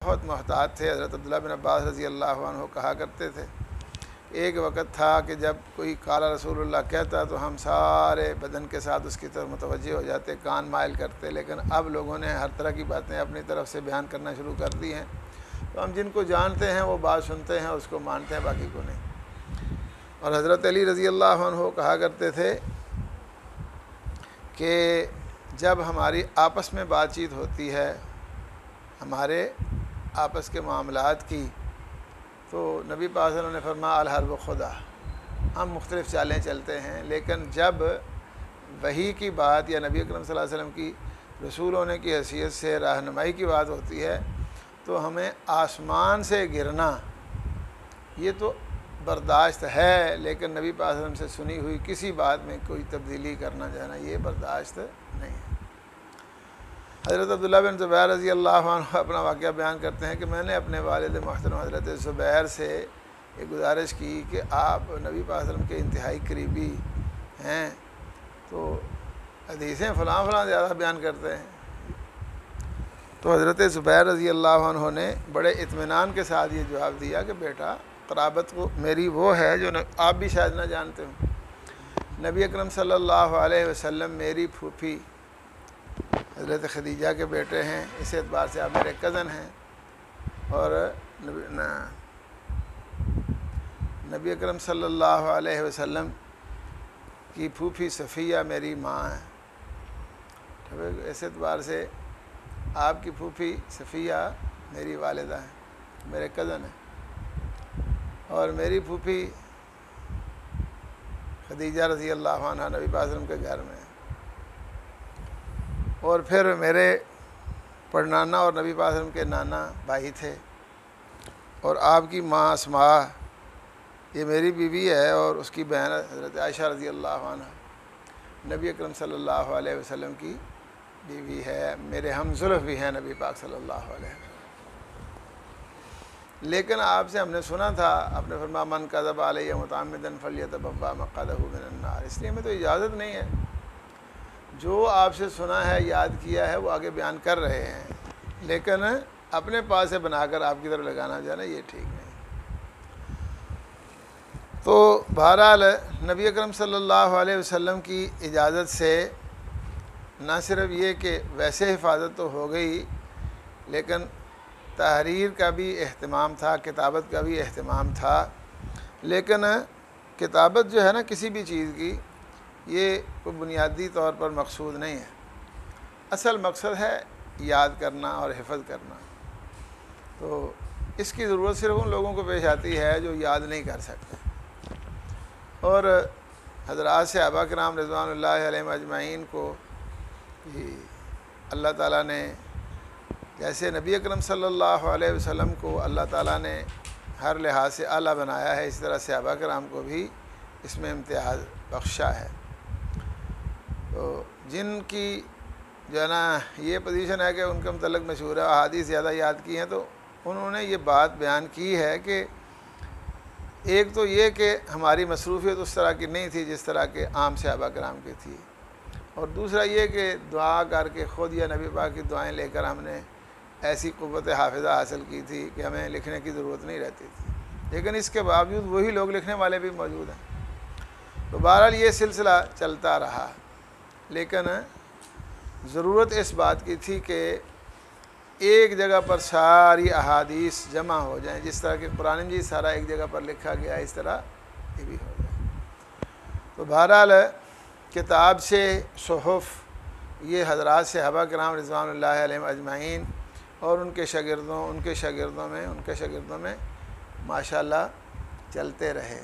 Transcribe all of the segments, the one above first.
بہت محتاط تھے۔ حضرت عبداللہ بن عباس رضی اللہ عنہ کہا کرتے تھے، ایک وقت تھا کہ جب کوئی قال رسول اللہ کہتا تو ہم سارے بدن کے ساتھ اس کی طرف متوجہ ہو جاتے، کان مائل کرتے، لیکن اب لوگوں نے ہر طرح کی باتیں اپنی طرف سے بیان کرنا شروع کر دی ہیں، تو ہم جن کو جانتے ہیں وہ بات سنتے ہیں، اس کو مانتے ہیں، باقی کو نہیں۔ اور حضرت علی رضی اللہ عنہ کہا کرتے تھے کہ جب ہماری آپس میں بات چیت ہوتی ہے، ہمارے آپس کے معاملات کی، تو نبی پاک صلی اللہ علیہ وسلم نے فرمایا الحرب خدا، ہم مختلف چالیں چلتے ہیں، لیکن جب وحی کی بات یا نبی اکرم صلی اللہ علیہ وسلم کی رسول ہونے کی حیثیت سے رہنمائی کی بات ہوتی ہے، تو ہمیں آسمان سے گرنا یہ تو برداشت ہے، لیکن نبی پاک صلی اللہ علیہ وسلم سے سنی ہوئی کسی بات میں کوئی تبدیلی کرنا جانا یہ برداشت نہیں ہے۔ حضرت عبداللہ بن زبیر رضی اللہ عنہ اپنا واقعہ بیان کرتے ہیں کہ میں نے اپنے والد محترم حضرت زبیر سے یہ گزارش کی کہ آپ نبی پاک صلی اللہ علیہ وسلم کے انتہائی قریبی ہیں، تو حدیثیں فلاں فلاں زیادہ بیان کرتے ہیں۔ تو حضرت زبیر رضی اللہ عنہ نے بڑے اطمینان کے ساتھ یہ جواب دیا کہ بیٹا، قرابت وہ میری وہ ہے جو آپ بھی شاید نہ جانتے ہوں، نبی اکرم صلی اللہ علیہ وسلم میری پھوپھی حضرت خدیجہ کے بیٹے ہیں، اس اعتبار سے آپ میرے کزن ہیں، اور نبی اکرم صلی اللہ علیہ وسلم کی پھوپھی صفیہ میری ماں ہے، اس اعتبار سے آپ کی پھوپھی صفیہ میری والدہ ہیں، میرے کزن ہیں، اور میری پھوپھی خدیجہ رضی اللہ عنہ نبی پاک صلی اللہ علیہ وسلم کے گھر میں ہے، اور پھر میرے پڑنانا اور نبی پاک صلی اللہ علیہ وسلم کے نانا بھائی تھے، اور آپ کی ماں اسماء یہ میری بیوی ہے، اور اس کی بہن حضرت عائشہ رضی اللہ عنہ نبی اکرم صلی اللہ علیہ وسلم کی بیوی ہے، میرے ہم زلف بھی ہیں نبی پاک صلی اللہ علیہ وسلم۔ لیکن آپ سے ہم نے سنا تھا، آپ نے فرمایا من کذب علیہ متعمدا فلیتبوأ مقعدہ من النار، اس لیے ہمیں تو اجازت نہیں ہے، جو آپ سے سنا ہے یاد کیا ہے وہ آگے بیان کر رہے ہیں، لیکن اپنے پاس سے بنا کر آپ کی طرف لگانا جانا یہ ٹھیک نہیں۔ تو بہرحال نبی اکرم صلی اللہ علیہ وسلم کی اجازت سے نہ صرف یہ کہ ویسے حفاظت تو ہو گئی، لیکن تحریر کا بھی اہتمام تھا، کتابت کا بھی اہتمام تھا، لیکن کتابت جو ہے نا کسی بھی چیز کی، یہ کوئی بنیادی طور پر مقصود نہیں ہے، اصل مقصد ہے یاد کرنا اور حفظ کرنا، تو اس کی ضرورت صرف ان لوگوں کو پیش آتی ہے جو یاد نہیں کر سکتے، اور حضرات صحابہ کرام رضوان اللہ علیہم اجمعین کو اللہ تعالیٰ نے جیسے نبی اکرم صلی اللہ علیہ وسلم کو اللہ تعالیٰ نے ہر لحاظ سے اعلیٰ بنایا ہے، اس طرح صحابہ کرام کو بھی اس میں امتیاز بخشا ہے۔ تو جن کی جو ہے نا یہ پوزیشن ہے کہ ان کے متعلق مشہور ہے احادیث زیادہ یاد کی ہیں، تو انہوں نے یہ بات بیان کی ہے کہ ایک تو یہ کہ ہماری مصروفیت اس طرح کی نہیں تھی جس طرح کے عام صحابہ کرام کی تھی، اور دوسرا یہ کہ دعا کر کے خود یا نبی پاک کی دعائیں لے کر ہم نے ایسی قوت حافظہ حاصل کی تھی کہ ہمیں لکھنے کی ضرورت نہیں رہتی تھی، لیکن اس کے باوجود وہی لوگ لکھنے والے بھی موجود ہیں۔ تو بہرحال یہ سلسلہ چلتا رہا، لیکن ضرورت اس بات کی تھی کہ ایک جگہ پر ساری احادیث جمع ہو جائیں، جس طرح کہ قرآن مجید سارا ایک جگہ پر لکھا گیا اس طرح یہ بھی ہو جائے۔ تو بہرحال کتاب سے صحف یہ حضرات صحابہ کرام رضوان اللہ علیہم اجمعین اور ان کے شاگردوں میں ماشاءاللہ چلتے رہے،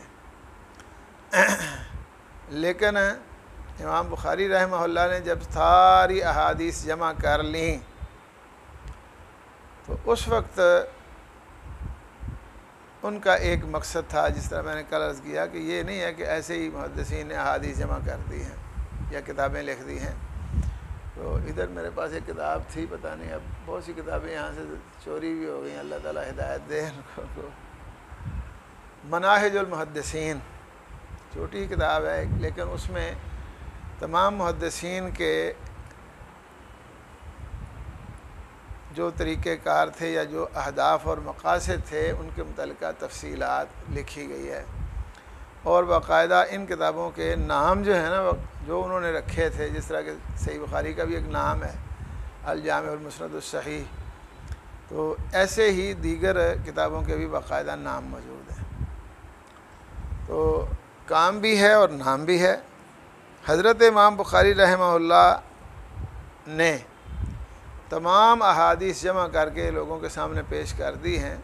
لیکن امام بخاری رحمہ اللہ نے جب ساری احادیث جمع کر لیں تو اس وقت ان کا ایک مقصد تھا، جس طرح میں نے کل عرض کیا کہ یہ نہیں ہے کہ ایسے ہی محدثین نے احادیث جمع کر دی ہیں یا کتابیں لکھ دی ہیں۔ تو ادھر میرے پاس ایک کتاب تھی، پتہ نہیں اب بہت سی کتابیں یہاں سے چوری بھی ہو گئی ہیں، اللہ تعالیٰ ہدایت دے ان کو۔ مناہج المحدثین چھوٹی کتاب ہے لیکن اس میں تمام محدثین کے جو طریقہ کار تھے یا جو اہداف اور مقاصد تھے ان کے متعلقہ تفصیلات لکھی گئی ہے، اور باقاعدہ ان کتابوں کے نام جو ہے نا جو انہوں نے رکھے تھے، جس طرح کہ صحیح بخاری کا بھی ایک نام ہے الجامع المسند الصحیح، تو ایسے ہی دیگر کتابوں کے بھی باقاعدہ نام موجود ہیں۔ تو کام بھی ہے اور نام بھی ہے۔ حضرت امام بخاری رحمہ اللہ نے تمام احادیث جمع کر کے لوگوں کے سامنے پیش کر دی ہیں،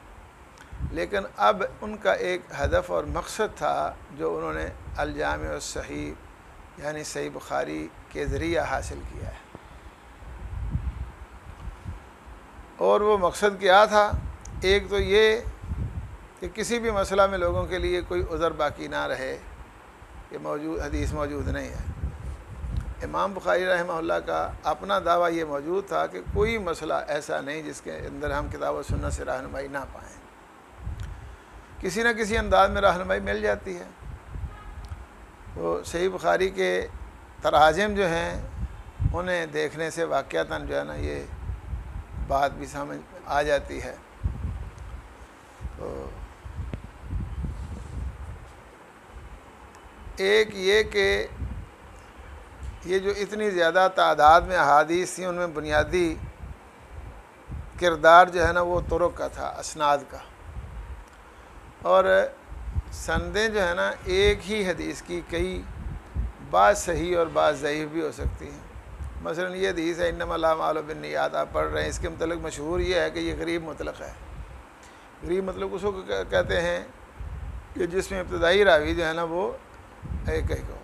لیکن اب ان کا ایک ہدف اور مقصد تھا جو انہوں نے الجامع الصحیح یعنی صحیح بخاری کے ذریعہ حاصل کیا ہے۔ اور وہ مقصد کیا تھا؟ ایک تو یہ کہ کسی بھی مسئلہ میں لوگوں کے لیے کوئی عذر باقی نہ رہے کہ حدیث موجود نہیں ہے۔ امام بخاری رحمہ اللہ کا اپنا دعویٰ یہ موجود تھا کہ کوئی مسئلہ ایسا نہیں جس کے اندر ہم کتاب و سنت سے رہنمائی نہ پائیں، کسی نہ کسی انداز میں رہنمائی مل جاتی ہے۔ تو صحیح بخاری کے تراجم جو ہیں انہیں دیکھنے سے واقعتاً جو ہے نا یہ بات بھی سمجھ آ جاتی ہے۔ تو ایک یہ کہ یہ جو اتنی زیادہ تعداد میں احادیث تھیں ان میں بنیادی کردار جو ہے نا وہ طرق کا تھا، اسناد کا، اور سندیں جو ہے نا ایک ہی حدیث کی کئی بعض صحیح اور بعض ضعیف بھی ہو سکتی ہیں۔ مثلا یہ حدیث ہے انما الاعمال بالنیات آپ پڑھ رہے ہیں، اس کے متعلق مشہور یہ ہے کہ یہ غریب مطلق ہے۔ غریب مطلق اس کو کہتے ہیں کہ جس میں ابتدائی راوی جو ہے نا وہ ایک ہو،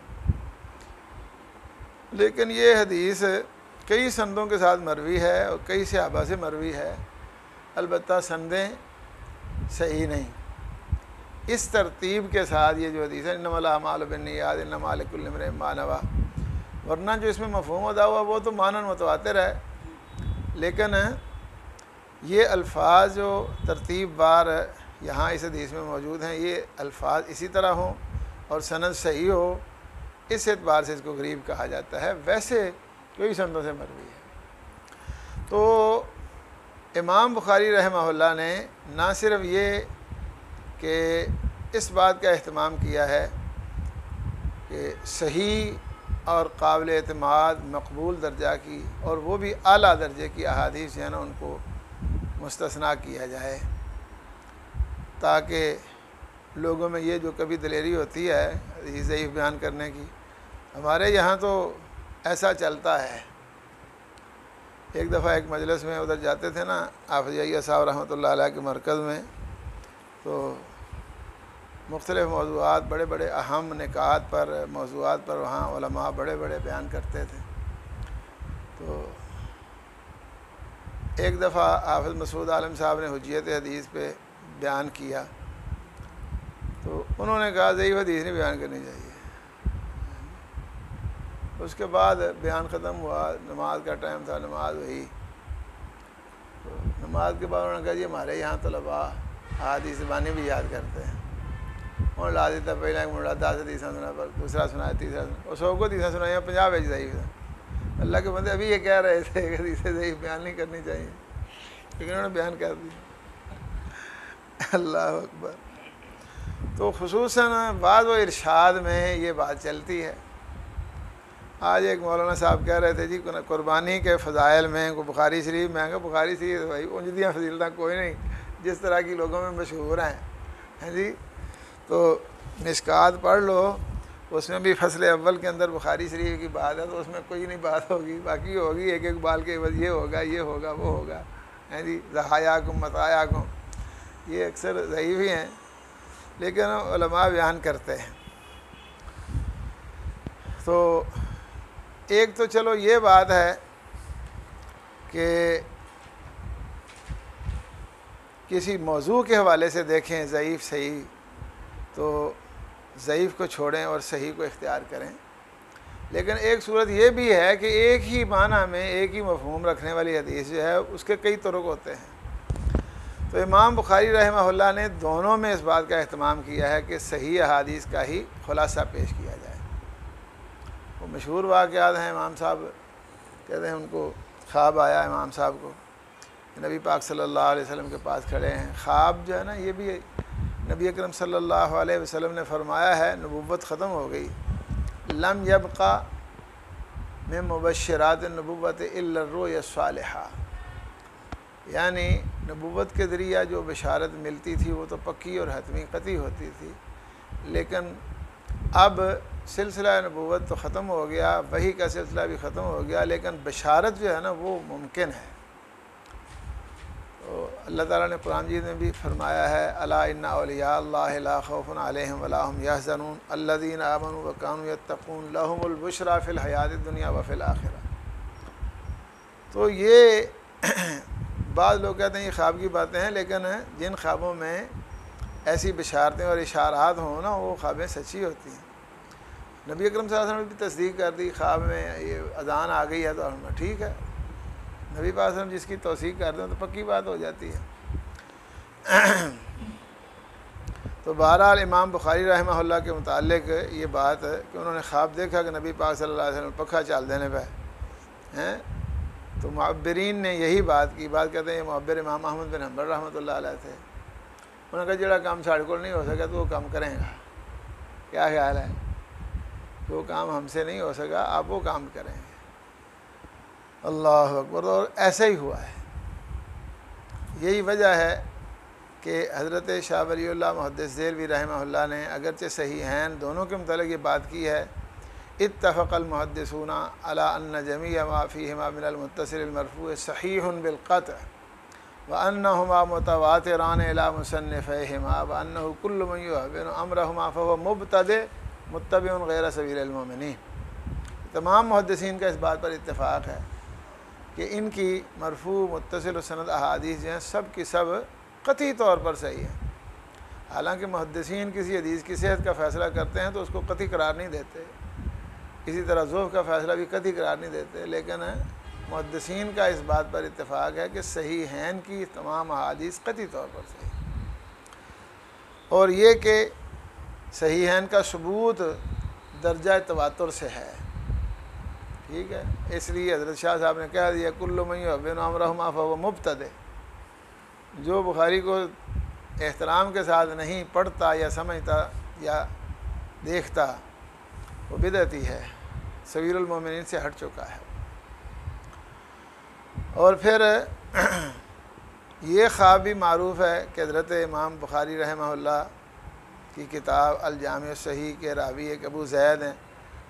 لیکن یہ حدیث کئی سندوں کے ساتھ مروی ہے اور کئی صحابہ سے مروی ہے، البتہ سندیں صحیح نہیں۔ اس ترتیب کے ساتھ یہ جو حدیث ہے انما الاعمال بالنیات انما لکل امرئ ما نویٰ، ورنہ جو اس میں مفہوم ادا ہوا وہ تو معنی متواتر ہے، لیکن یہ الفاظ جو ترتیب وار یہاں اس حدیث میں موجود ہیں یہ الفاظ اسی طرح ہوں اور سند صحیح ہو، اس اعتبار سے اس کو غریب کہا جاتا ہے، ویسے کئی سندوں سے مروی ہے۔ تو امام بخاری رحمہ اللہ نے نہ صرف یہ کہ اس بات کا اہتمام کیا ہے کہ صحیح اور قابل اعتماد مقبول درجہ کی اور وہ بھی اعلیٰ درجے کی احادیث جو ہے نا ان کو مستثنیٰ کیا جائے، تاکہ لوگوں میں یہ جو کبھی دلیری ہوتی ہے حدیث ضعیف بیان کرنے کی، ہمارے یہاں تو ایسا چلتا ہے۔ ایک دفعہ ایک مجلس میں ادھر جاتے تھے نا حافظیہ صاحب رحمۃ اللہ علیہ کے مرکز میں، تو مختلف موضوعات بڑے بڑے اہم نکات پر موضوعات پر وہاں علماء بڑے بڑے بیان کرتے تھے۔ تو ایک دفعہ حافظ مسعود عالم صاحب نے حجیت حدیث پہ بیان کیا، تو انہوں نے کہا ضعیف حدیث نہیں بیان کرنی چاہیے۔ اس کے بعد بیان ختم ہوا، نماز کا ٹائم تھا، نماز ہوئی، تو نماز کے بعد انہوں نے کہا جی ہمارے یہاں طلباء احادیث بانی بھی یاد کرتے ہیں، انہوں نے لا دیتا پہلا ایک منڈا 10 حدیثاں سنا، پر دوسرا سنایا، تیسرا سنا، اور 100 کو حدیثاں سنائی، 50 وچ ضعیف ہے۔ اللہ کے بندے ابھی یہ کہہ رہے تھے کہ حدیث ضعیف بیان نہیں کرنی چاہیے، لیکن انہوں نے بیان کر دی۔ اللہ اکبر۔ تو خصوصاً بعض و ارشاد میں یہ بات چلتی ہے۔ آج ایک مولانا صاحب کہہ رہے تھے جی قربانی کے فضائل میں کو بخاری شریف میں کہ بخاری شریف بھائی اونجدیاں فضیلتیں کوئی نہیں جس طرح کی لوگوں میں مشہور ہیں جی۔ تو مشکات پڑھ لو، اس میں بھی فصل اول کے اندر بخاری شریف کی بات ہے، تو اس میں کوئی نہیں بات ہوگی، باقی ہوگی ایک ایک بال کے عوض یہ ہوگا یہ ہوگا وہ ہوگا، ہیں جی ضحایاکم مطایاکم، یہ اکثر ضعیف ہی ہیں لیکن علماء بیان کرتے ہیں۔ تو ایک تو چلو یہ بات ہے کہ کسی موضوع کے حوالے سے دیکھیں ضعیف صحیح، تو ضعیف کو چھوڑیں اور صحیح کو اختیار کریں، لیکن ایک صورت یہ بھی ہے کہ ایک ہی معنی میں ایک ہی مفہوم رکھنے والی حدیث جو ہے اس کے کئی طرق ہوتے ہیں۔ تو امام بخاری رحمہ اللہ نے دونوں میں اس بات کا اہتمام کیا ہے کہ صحیح احادیث کا ہی خلاصہ پیش کیا جائے۔ وہ مشہور واقعات ہیں، امام صاحب کہتے ہیں ان کو خواب آیا امام صاحب کو نبی پاک صلی اللہ علیہ وسلم کے پاس کھڑے ہیں. خواب جو ہے نا یہ بھی نبی اکرم صلی اللہ علیہ وسلم نے فرمایا ہے نبوت ختم ہو گئی. لم یبقى من مبشرات النبوت الا الرؤیا الصالحہ، یعنی نبوت کے ذریعہ جو بشارت ملتی تھی وہ تو پکی اور حتمی قطعی ہوتی تھی، لیکن اب سلسلہ نبوت تو ختم ہو گیا، وحی کا سلسلہ بھی ختم ہو گیا، لیکن بشارت جو ہے نا وہ ممکن ہے. تو اللہ تعالیٰ نے قرآن مجید میں بھی فرمایا ہے الا ان اولیاء اللہ لا خوف علیہم ولا هم یحزنون الذین آمنوا وکانوا یتقون لهم البشریٰ فی الحیاۃ الدنیا وفی الآخرہ. تو یہ بعض لوگ کہتے ہیں یہ خواب کی باتیں ہیں، لیکن جن خوابوں میں ایسی بشارتیں اور اشارات ہوں نا وہ خوابیں سچی ہوتی ہیں. نبی اکرم صلی اللہ علیہ وسلم نے بھی تصدیق کر دی، خواب میں یہ اذان آ گئی ہے تو ٹھیک ہے. نبی پاک صلی اللہ علیہ وسلم جس کی توثیق کر دیں تو پکی بات ہو جاتی ہے. تو بہرحال امام بخاری رحمہ اللہ کے متعلق یہ بات ہے کہ انہوں نے خواب دیکھا کہ نبی پاک صلی اللہ علیہ وسلم پکھا چال دینے پہ ہیں. تو معبرین نے یہی بات کی، بات کہتے ہیں یہ معبر امام احمد بن حنبل رحمۃ اللہ علیہ تھے. انہوں نے کہا جڑا کام ساڑھے کو نہیں ہو سکا تو وہ کام کریں گا. کیا خیال ہے؟ وہ کام ہم سے نہیں ہو سکا، آپ وہ کام کریں گے. اللہ اکبر. اور ایسا ہی ہوا ہے. یہی وجہ ہے کہ حضرت شاہ ولی اللہ محدث دہلوی رحمہ اللہ نے اگرچہ صحیحین دونوں کے متعلق یہ بات کی ہے اتفق المحدثون علی ان جمیع ما فیہما من المتصل المرفوع صحیح بالقطع وانہما متواتران الی مصنفیہما وانہ کل من یحبن امرہما فهو مبتدع متبع غیر سبیل المؤمنین. تمام محدثین کا اس بات پر اتفاق ہے کہ ان کی مرفوع متصل و سند احادیث جو ہیں سب کی سب قطعی طور پر صحیح ہے. حالانکہ محدثین کسی حدیث کی صحت کا فیصلہ کرتے ہیں تو اس کو قطعی قرار نہیں دیتے، اسی طرح ضعف کا فیصلہ بھی قطعی قرار نہیں دیتے، لیکن محدثین کا اس بات پر اتفاق ہے کہ صحیحین کی تمام احادیث قطعی طور پر صحیح. اور یہ کہ صحیحین کا ثبوت درجہ تواتر سے ہے. ٹھیک ہے، اس لیے حضرت شاہ صاحب نے کہہ دیا کل من یحبن امرہما فہو مبتدع. جو بخاری کو احترام کے ساتھ نہیں پڑھتا یا سمجھتا یا دیکھتا وہ بدعتی ہے، سبیل المومنین سے ہٹ چکا ہے. اور پھر یہ خواب بھی معروف ہے کہ حضرت امام بخاری رحمہ اللہ کی کتاب الجامع الصحیح کے راوی ایک ابو زید ہیں.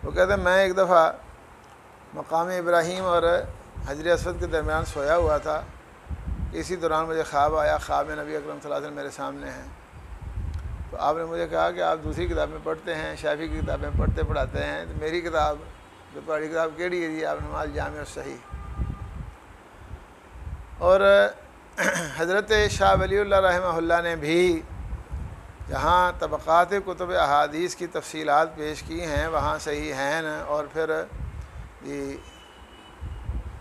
وہ کہتے ہیں میں ایک دفعہ مقام ابراہیم اور حجر اسود کے درمیان سویا ہوا تھا. اسی دوران مجھے خواب آیا، خواب میں نبی اکرم صلی اللہ علیہ وسلم میرے سامنے ہیں. تو آپ نے مجھے کہا کہ آپ دوسری کتابیں پڑھتے ہیں، شافعی کی کتابیں پڑھاتے ہیں، تو میری کتاب جو پڑھی کتاب کیڑی ہے جی؟ آپ نے الجامع الصحیح. اور حضرت شاہ ولی اللہ رحمہ اللہ نے بھی جہاں طبقات کتب احادیث کی تفصیلات پیش کی ہیں وہاں صحیحین اور پھر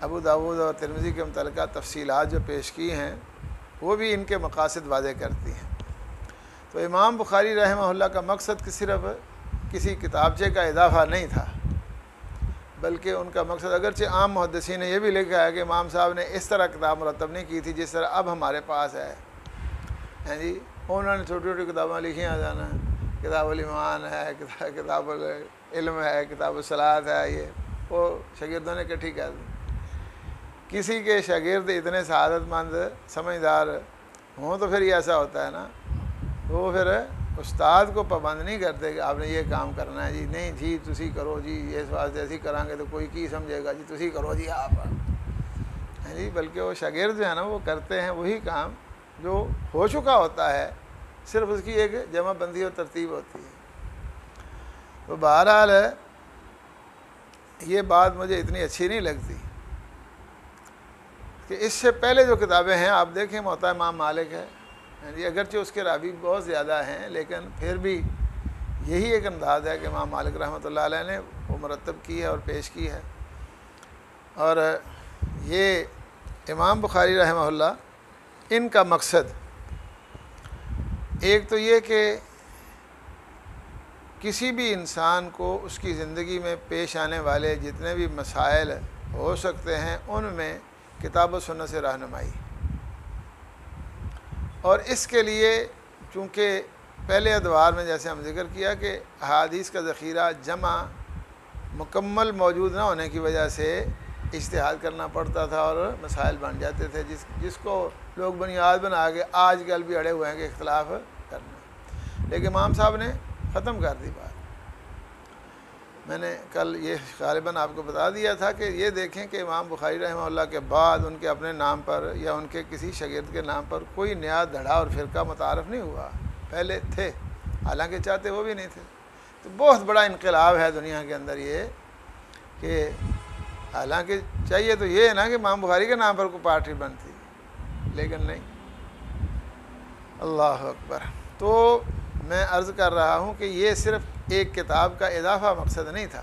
ابو داود اور ترمذی کے متعلقہ تفصیلات جو پیش کی ہیں وہ بھی ان کے مقاصد واضح کرتی ہیں. تو امام بخاری رحمہ اللہ کا مقصد کہ صرف کسی کتابچے کا اضافہ نہیں تھا، بلکہ ان کا مقصد اگرچہ عام محدثین نے یہ بھی لکھا ہے کہ امام صاحب نے اس طرح کتاب مرتب نہیں کی تھی جس طرح اب ہمارے پاس ہے. جی انہوں نے چھوٹی چھوٹی کتابیں لکھی ہیں، جانا کتاب الایمان ہے، کتاب العلم ہے، کتاب الصلاۃ ہے، یہ وہ شاگردوں نے اکٹھی کر دی. کسی کے شاگرد اتنے سعادت مند سمجھدار ہوں تو پھر یہ ایسا ہوتا ہے نا، وہ پھر استاد کو پابند نہیں کرتے کہ آپ نے یہ کام کرنا ہے جی، نہیں جی تسی کرو جی، اس واسطے ایسی کریں گے تو کوئی کی سمجھے گا جی تسی کرو جی آپ جی. بلکہ وہ شاگرد جو ہے نا وہ کرتے ہیں وہی کام جو ہو چکا ہوتا ہے، صرف اس کی ایک جمع بندی اور ترتیب ہوتی ہے. تو بہرحال یہ بات مجھے اتنی اچھی نہیں لگتی کہ اس سے پہلے جو کتابیں ہیں آپ دیکھیں موطا امام مالک ہے اگرچہ اس کے راوی بہت زیادہ ہیں لیکن پھر بھی یہی ایک انداز ہے کہ امام مالک رحمۃ اللہ علیہ نے وہ مرتب کی ہے اور پیش کی ہے. اور یہ امام بخاری رحمہ اللہ ان کا مقصد ایک تو یہ کہ کسی بھی انسان کو اس کی زندگی میں پیش آنے والے جتنے بھی مسائل ہو سکتے ہیں ان میں کتاب و سنت سے رہنمائی. اور اس کے لیے چونکہ پہلے ادوار میں جیسے ہم ذکر کیا کہ احادیث کا ذخیرہ جمع مکمل موجود نہ ہونے کی وجہ سے اجتہاد کرنا پڑتا تھا اور مسائل بن جاتے تھے جس کو لوگ بنیاد بنا کے آج کل بھی اڑے ہوئے ہیں کہ اختلاف کرنا، لیکن امام صاحب نے ختم کر دی بات۔ میں نے کل یہ غالباً آپ کو بتا دیا تھا کہ یہ دیکھیں کہ امام بخاری رحمہ اللہ کے بعد ان کے اپنے نام پر یا ان کے کسی شاگرد کے نام پر کوئی نیا دھڑا اور فرقہ متعارف نہیں ہوا، پہلے تھے حالانکہ چاہتے وہ بھی نہیں تھے۔ تو بہت بڑا انقلاب ہے دنیا کے اندر یہ کہ حالانکہ چاہیے تو یہ ہے نا کہ امام بخاری کے نام پر کوئی پارٹی بنتی، لیکن نہیں۔ اللہ اکبر۔ تو میں عرض کر رہا ہوں کہ یہ صرف ایک کتاب کا اضافہ مقصد نہیں تھا،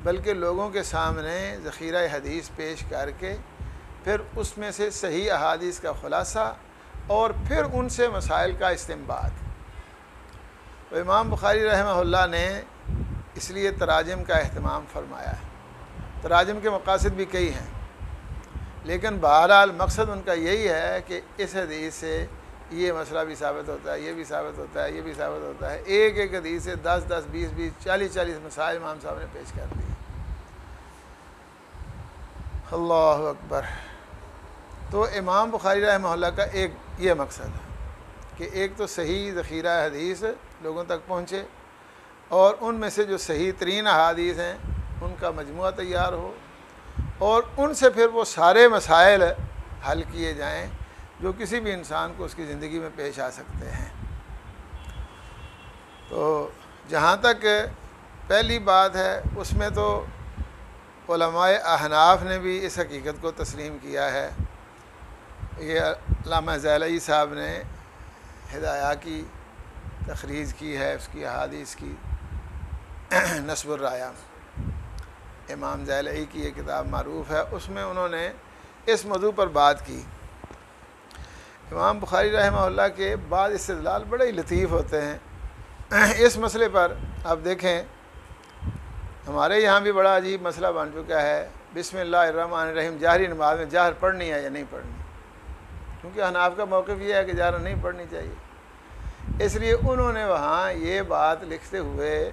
بلکہ لوگوں کے سامنے ذخیرہ حدیث پیش کر کے پھر اس میں سے صحیح احادیث کا خلاصہ اور پھر ان سے مسائل کا استنباط۔ تو امام بخاری رحمہ اللہ نے اس لیے تراجم کا اہتمام فرمایا ہے۔ تراجم کے مقاصد بھی کئی ہیں، لیکن بہرحال مقصد ان کا یہی ہے کہ اس حدیث سے یہ مسئلہ بھی ثابت ہوتا ہے، یہ بھی ثابت ہوتا ہے، یہ بھی ثابت ہوتا ہے۔ ایک ایک حدیث سے 10 10 20 20 40 40 مسائل امام صاحب نے پیش کر دیے۔ اللہ اکبر۔ تو امام بخاری رحمہ اللہ کا ایک یہ مقصد ہے کہ ایک تو صحیح ذخیرہ حدیث لوگوں تک پہنچے، اور ان میں سے جو صحیح ترین احادیث ہیں ان کا مجموعہ تیار ہو، اور ان سے پھر وہ سارے مسائل حل کیے جائیں جو کسی بھی انسان کو اس کی زندگی میں پیش آ سکتے ہیں۔ تو جہاں تک پہلی بات ہے اس میں تو علماء احناف نے بھی اس حقیقت کو تسلیم کیا ہے۔ یہ علامہ ذیلعی صاحب نے ہدایہ کی تخریج کی ہے، اس کی احادیث کی نصب الرایہ میں، امام ذیلعی کی یہ کتاب معروف ہے، اس میں انہوں نے اس موضوع پر بات کی۔ امام بخاری رحمہ اللہ کے بعض استدلال بڑے ہی لطیف ہوتے ہیں اس مسئلے پر۔ آپ دیکھیں ہمارے یہاں بھی بڑا عجیب مسئلہ بن چکا ہے، بسم اللہ الرحمن الرحیم جہری نماز میں جہر پڑھنی ہے یا نہیں پڑھنی، کیونکہ حناف کا موقف یہ ہے کہ جہر نہیں پڑھنی چاہیے، اس لیے انہوں نے وہاں یہ بات لکھتے ہوئے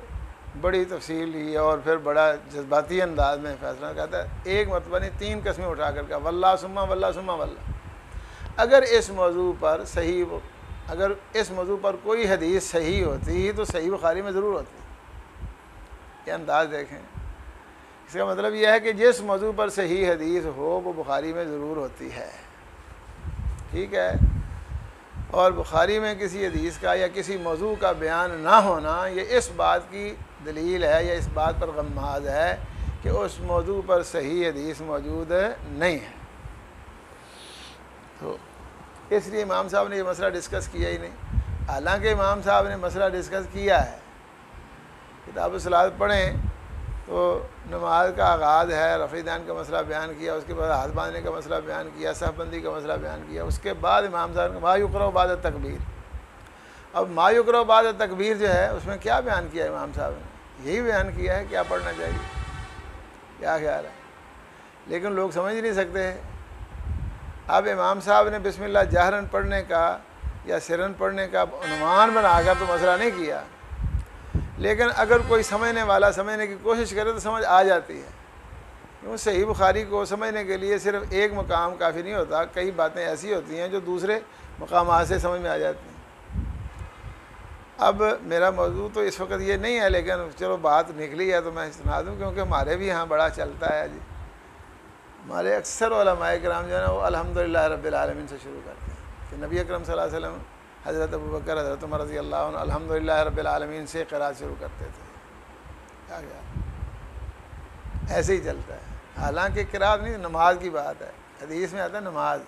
بڑی تفصیل لی اور پھر بڑا جذباتی انداز میں فیصلہ کہتا ہے، ایک مرتبہ نہیں 3 قسمیں اٹھا کر کہا واللہ ثم واللہ ثم واللہ۔ اگر اس موضوع پر کوئی حدیث صحیح ہوتی تو صحیح بخاری میں ضرور ہوتی۔ یہ انداز دیکھیں، اس کا مطلب یہ ہے کہ جس موضوع پر صحیح حدیث ہو وہ بخاری میں ضرور ہوتی ہے، ٹھیک ہے۔ اور بخاری میں کسی حدیث کا یا کسی موضوع کا بیان نہ ہونا یہ اس بات کی دلیل ہے یا اس بات پر غماز ہے کہ اس موضوع پر صحیح حدیث موجود نہیں ہے۔ تو اس لیے امام صاحب نے یہ مسئلہ ڈسکس کیا ہی نہیں، حالانکہ امام صاحب نے مسئلہ ڈسکس کیا ہے۔ کتاب الصلاۃ پڑھیں تو نماز کا آغاز ہے، رفع دین کا مسئلہ بیان کیا، اس کے بعد ہاتھ باندھنے کا مسئلہ بیان کیا، صف بندی کا مسئلہ بیان کیا، اس کے بعد امام صاحب نے ما یقرأ بعد التکبیر۔ اب ما یقرأ بعد التکبیر جو ہے اس میں کیا بیان کیا امام صاحب نے؟ یہی بیان کیا ہے کیا پڑھنا چاہیے، کیا خیال ہے؟ لیکن لوگ سمجھ نہیں سکتے۔ اب امام صاحب نے بسم اللہ جہرن پڑھنے کا یا سرن پڑھنے کا عنوان بنا کر تو مسئلہ نہیں کیا، لیکن اگر کوئی سمجھنے والا سمجھنے کی کوشش کرے تو سمجھ آ جاتی ہے۔ کیوں صحیح بخاری کو سمجھنے کے لیے صرف ایک مقام کافی نہیں ہوتا، کئی باتیں ایسی ہوتی ہیں جو دوسرے مقامات سے سمجھ میں آ جاتی ہیں۔ اب میرا موضوع تو اس وقت یہ نہیں ہے، لیکن چلو بات نکلی ہے تو میں سنا دوں، کیونکہ ہمارے بھی یہاں بڑا چلتا ہے جی۔ ہمارے اکثر علماء کرام جو ہے نا وہ الحمدللہ رب العالمین سے شروع کرتے ہیں کہ نبی اکرم صلی اللہ علیہ وسلم، حضرت ابوبکر، حضرت عمر رضی اللہ عنہ الحمدللہ رب العالمین سے قرات شروع کرتے تھے۔ کیا گیا ایسے ہی چلتا ہے، حالانکہ قرات نہیں، نماز کی بات ہے۔ حدیث میں آتا ہے نماز،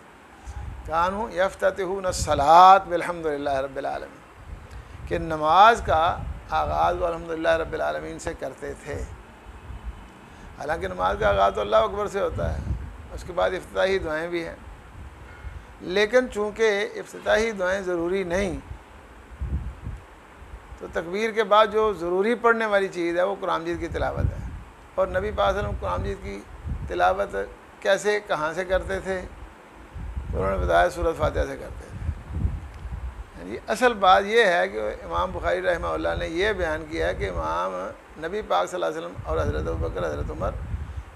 کانوا یفتتحون الصلاۃ بالحمدللہ رب العالمین، کہ نماز کا آغاز وہ الحمدللہ رب العالمین سے کرتے تھے۔ حالانکہ نماز کا آغاز تو اللہ اکبر سے ہوتا ہے، اس کے بعد افتتاحی دعائیں بھی ہیں، لیکن چونکہ افتتاحی دعائیں ضروری نہیں تو تکبیر کے بعد جو ضروری پڑھنے والی چیز ہے وہ قرآن مجید کی تلاوت ہے۔ اور نبی پاک صلی اللہ علیہ وسلم قرآن مجید کی تلاوت کیسے کہاں سے کرتے تھے؟ تو انہوں نے بتایا سورۃ فاتحہ سے کرتے تھے۔ جی اصل بات یہ ہے کہ امام بخاری رحمہ اللہ نے یہ بیان کیا ہے کہ امام نبی پاک صلی اللہ علیہ وسلم اور حضرت ابوبکر حضرت عمر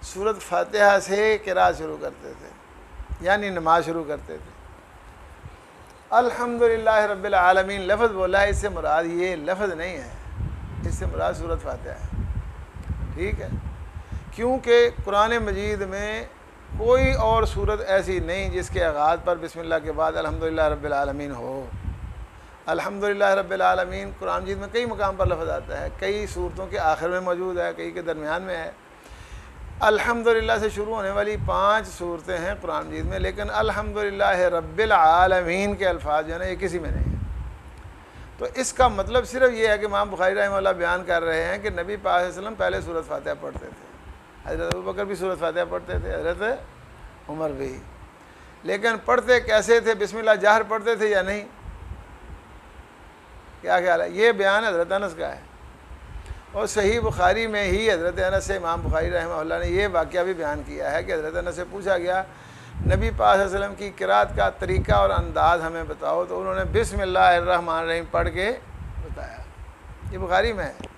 سورۃ فاتحہ سے قراءت شروع کرتے تھے، یعنی نماز شروع کرتے تھے۔ الحمدللہ رب العالمین لفظ بولا ہے، اس سے مراد یہ لفظ نہیں ہے، اس سے مراد سورۃ فاتحہ ہے، ٹھیک ہے؟ کیونکہ قرآن مجید میں کوئی اور صورت ایسی نہیں جس کے آغاز پر بسم اللہ کے بعد الحمدللہ رب العالمین ہو۔ الحمدللہ رب العالمین قرآن مجید میں کئی مقام پر لفظ آتا ہے، کئی صورتوں کے آخر میں موجود ہے، کئی کے درمیان میں ہے۔ الحمدللہ سے شروع ہونے والی 5 صورتیں ہیں قرآن مجید میں، لیکن الحمدللہ رب العالمین کے الفاظ جو ہیں یہ کسی میں نہیں ہیں۔ تو اس کا مطلب صرف یہ ہے کہ امام بخاری رحمہ اللہ بیان کر رہے ہیں کہ نبی پاک صلی اللہ علیہ وسلم پہلے سورۃ فاتحہ پڑھتے تھے، حضرت ابوبکر بھی سورۃ فاتحہ پڑھتے تھے، حضرت عمر بھی، لیکن پڑھتے کیسے تھے؟ بسم اللہ جہر پڑھتے تھے یا نہیں؟ کیا خیال ہے؟ یہ بیان حضرت انس کا ہے، اور صحیح بخاری میں ہی حضرت انس سے امام بخاری رحمہ اللہ نے یہ واقعہ بھی بیان کیا ہے کہ حضرت انس سے پوچھا گیا نبی پاک صلی اللہ علیہ وسلم کی قرات کا طریقہ اور انداز ہمیں بتاؤ، تو انہوں نے بسم اللہ الرحمن الرحیم پڑھ کے بتایا، یہ بخاری میں ہے۔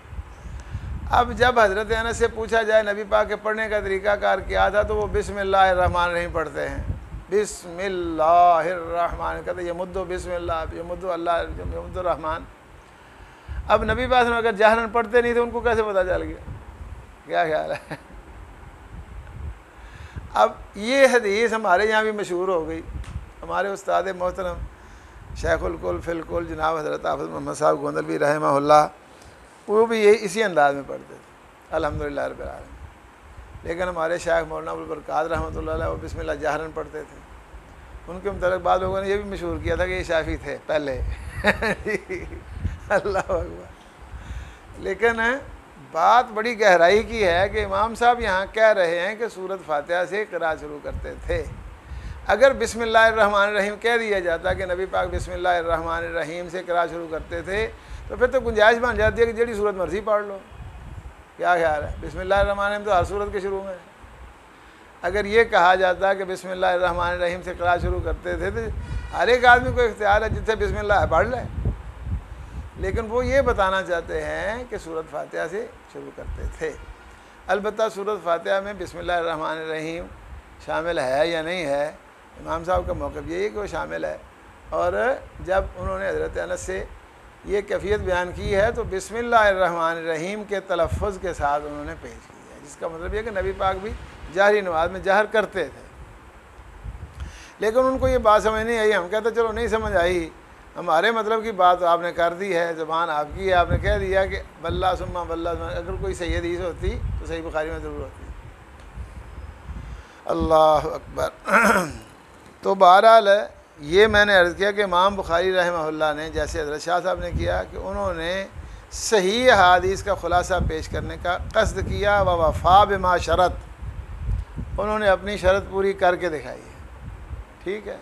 اب جب حضرت انس سے پوچھا جائے نبی پاک کے پڑھنے کا طریقہ کار کیا تھا، تو وہ بسم اللہ الرحمن الرحیم پڑھتے ہیں، بسم اللہ الرحمن، کہتے ہیں یمد بسم اللہ، یمد اللہ، یمد الرحمن۔ اب نبی پاک اگر جہرن پڑھتے نہیں تھے ان کو کیسے پتہ چل گیا؟ کیا خیال ہے؟ اب یہ حدیث ہمارے یہاں بھی مشہور ہو گئی، ہمارے استاد محترم شیخ الکل فی الکل جناب حضرت حافظ محمد صاحب گوندلوی رحمہ اللہ، وہ بھی یہی اسی انداز میں پڑھتے تھے الحمدللہ رب العالمین، لیکن ہمارے شیخ مولانا ابوالبرکات رحمۃ اللہ علیہ وہ بسم اللہ جہرن پڑھتے تھے۔ ان کے متعلق بعض لوگوں نے یہ بھی مشہور کیا تھا کہ یہ شافعی تھے پہلے اللہ اکبر، لیکن بات بڑی گہرائی کی ہے کہ امام صاحب یہاں کہہ رہے ہیں کہ سورۃ فاتحہ سے قراءت شروع کرتے تھے۔ اگر بسم اللہ الرحمن الرحیم کہہ دیا جاتا کہ نبی پاک بسم اللہ الرحمن الرحیم سے قراءت شروع کرتے تھے، تو پھر تو گنجائش بن جاتی ہے کہ جڑی صورت مرضی پڑھ لو۔ کیا خیال ہے؟ بسم اللہ الرحمن الرحیم تو ہر صورت کے شروع میں ہے۔ اگر یہ کہا جاتا کہ بسم اللہ الرحمن الرحیم سے قراءت شروع کرتے تھے، تو ہر ایک آدمی کو اختیار ہے جتنے بسم اللہ ہے پڑھ لے، لیکن وہ یہ بتانا چاہتے ہیں کہ سورۃ فاتحہ سے شروع کرتے تھے۔ البتہ سورۃ فاتحہ میں بسم اللہ الرحمن الرحیم شامل ہے یا نہیں ہے، امام صاحب کا موقف یہی ہے کہ وہ شامل ہے، اور جب انہوں نے حضرت انس سے یہ کیفیت بیان کی ہے تو بسم اللہ الرحمن الرحیم کے تلفظ کے ساتھ انہوں نے پیش کی ہے، جس کا مطلب یہ کہ نبی پاک بھی جہری نماز میں جہر کرتے تھے، لیکن ان کو یہ بات سمجھ نہیں آئی۔ ہم کہتے چلو نہیں سمجھ آئی، ہمارے مطلب کی بات آپ نے کر دی ہے، زبان آپ کی ہے، آپ نے کہہ دیا کہ بلّہ ثم بلّہ، اگر کوئی صحیح حدیث ہوتی تو صحیح بخاری میں ضرور ہوتی۔ اللہ اکبر۔ تو بہرحال یہ میں نے عرض کیا کہ امام بخاری رحمہ اللہ نے جیسے حضرت شاہ صاحب نے کیا کہ انہوں نے صحیح حدیث کا خلاصہ پیش کرنے کا قصد کیا، ووفا بما شرط، انہوں نے اپنی شرط پوری کر کے دکھائی ہے، ٹھیک ہے۔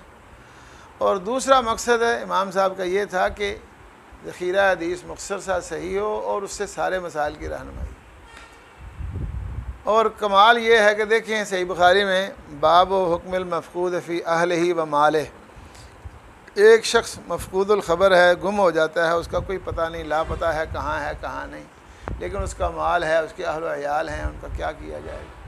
اور دوسرا مقصد ہے امام صاحب کا یہ تھا کہ ذخیرہ حدیث مختصر سا صحیح ہو اور اس سے سارے مسائل کی رہنمائی۔ اور کمال یہ ہے کہ دیکھیں صحیح بخاری میں باب و حکم المفقود فی اہلہ و مالہ، ایک شخص مفقود الخبر ہے، گم ہو جاتا ہے، اس کا کوئی پتہ نہیں، لاپتہ ہے، کہاں ہے کہاں نہیں، لیکن اس کا مال ہے، اس کے اہل و عیال ہیں، ان کا کیا کیا جائے گا؟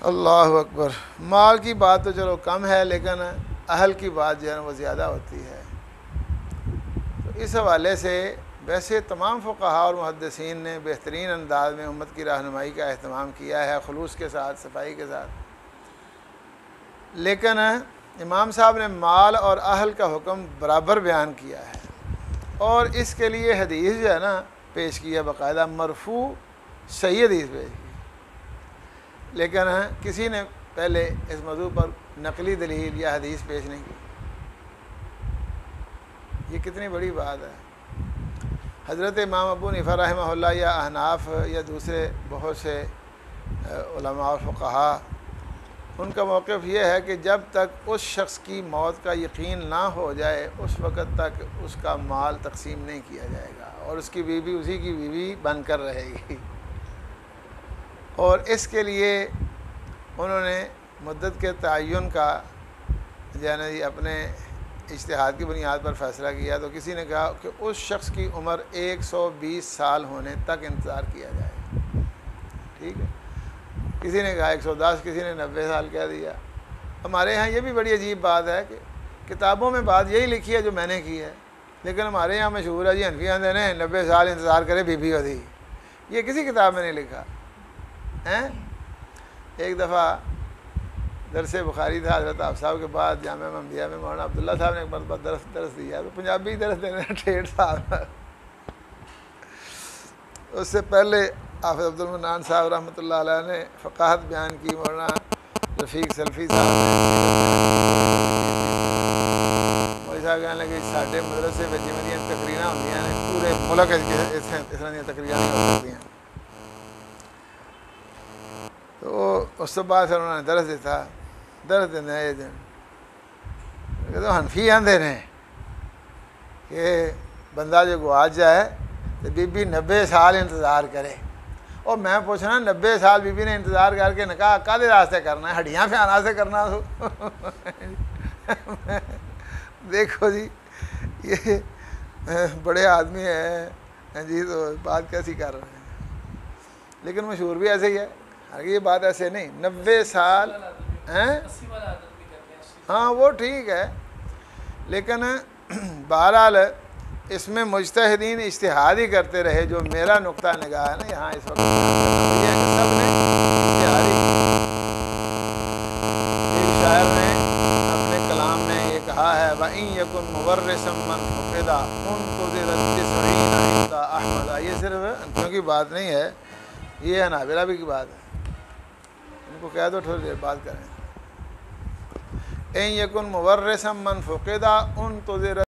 اللہ اکبر۔ مال کی بات تو چلو کم ہے، لیکن اہل کی بات جو ہے وہ زیادہ ہوتی ہے۔ تو اس حوالے سے ویسے تمام فقہاء اور محدثین نے بہترین انداز میں امت کی رہنمائی کا اہتمام کیا ہے، خلوص کے ساتھ، صفائی کے ساتھ، لیکن امام صاحب نے مال اور اہل کا حکم برابر بیان کیا ہے، اور اس کے لیے حدیث جو ہے نا پیش کی ہے، باقاعدہ مرفوع صحیح حدیث پیش کی، لیکن کسی نے پہلے اس موضوع پر نقلی دلیل یا حدیث پیش نہیں کی۔ یہ کتنی بڑی بات ہے۔ حضرت امام ابو حنیفہ رحمہ اللہ یا احناف یا دوسرے بہت سے علماء اور فقہاء، ان کا موقف یہ ہے کہ جب تک اس شخص کی موت کا یقین نہ ہو جائے اس وقت تک اس کا مال تقسیم نہیں کیا جائے گا، اور اس کی بیوی اسی کی بیوی بن کر رہے گی، اور اس کے لیے انہوں نے مدت کے تعین کا یعنی اپنے اجتہاد کی بنیاد پر فیصلہ کیا تو کسی نے کہا کہ اس شخص کی عمر 120 سال ہونے تک انتظار کیا جائے، ٹھیک ہے، کسی نے کہا 110، کسی نے 90 سال کہہ دیا۔ ہمارے ہاں یہ بھی بڑی عجیب بات ہے کہ کتابوں میں بات یہی لکھی ہے جو میں نے کی ہے، لیکن ہمارے یہاں مشہور ہے جی حنفیاں نے 90 سال انتظار کرے بی بی ہوتی، یہ کسی کتاب میں نہیں لکھا ہیں۔ ایک دفعہ درس بخاری تھا حضرت آپ صاحب کے بعد جامعہ محمدیہ میں مولانا عبداللہ صاحب نے ایک مرتبہ درس دیا، تو پنجابی درس دینے ٹھیٹ صاحب، اس سے پہلے حافظ عبد المنان صاحب رحمۃ اللہ علیہ نے فقاہت بیان کی، مولانا رفیق سلفی صاحب مولوی صاحب کہنے لگے ساڈے مدرسے میں جویں تقریراں ہوندیاں نے پورے ملک اس طرح دیاں تقریراں نہیں ہو سکتیاں۔ تو اس کے بعد پھر انہوں نے درس دیتا، درس دینا یہ دن تو حنفی آندے نے کہ بندہ جو گواچ جائے تو بی بی 90 سال انتظار کرے، اور میں پوچھنا 90 سال بی بی نے انتظار کر کے نکاح کدے راستے کرنا ہے؟ ہڈیاں پھیانا سے کرنا تو دیکھو جی یہ بڑے آدمی ہیں جی، تو بات کیسی کر رہے ہیں، لیکن مشہور بھی ایسے ہی ہے، یہ بات ایسے نہیں 90 سال ہیں، ہاں وہ ٹھیک ہے، لیکن بہرحال اس میں مجتہدین اجتہاد ہی کرتے رہے۔ جو میرا نقطہ نگاہ ہے نا یہاں اس وقت یہ ہے کہ سب نے اجتہاد ہی، ایک شاعر نے اپنے کلام میں یہ کہا ہے وَإِن يَكُن مُوَرِّثًا مَنْ فُقِدَ أُنْتُظِرَ التِّسْعِينَ عِنْدَ أَحْمَدَ۔ یہ صرف انتوں کی بات نہیں ہے، یہ حنابلہ بھی کی بات ہے، ان کو کہہ دو تھوڑی دیر بات کریں۔ إِن يَكُن مُوَرِّثًا مَنْ فُقِدَ أُنْتُظِرَ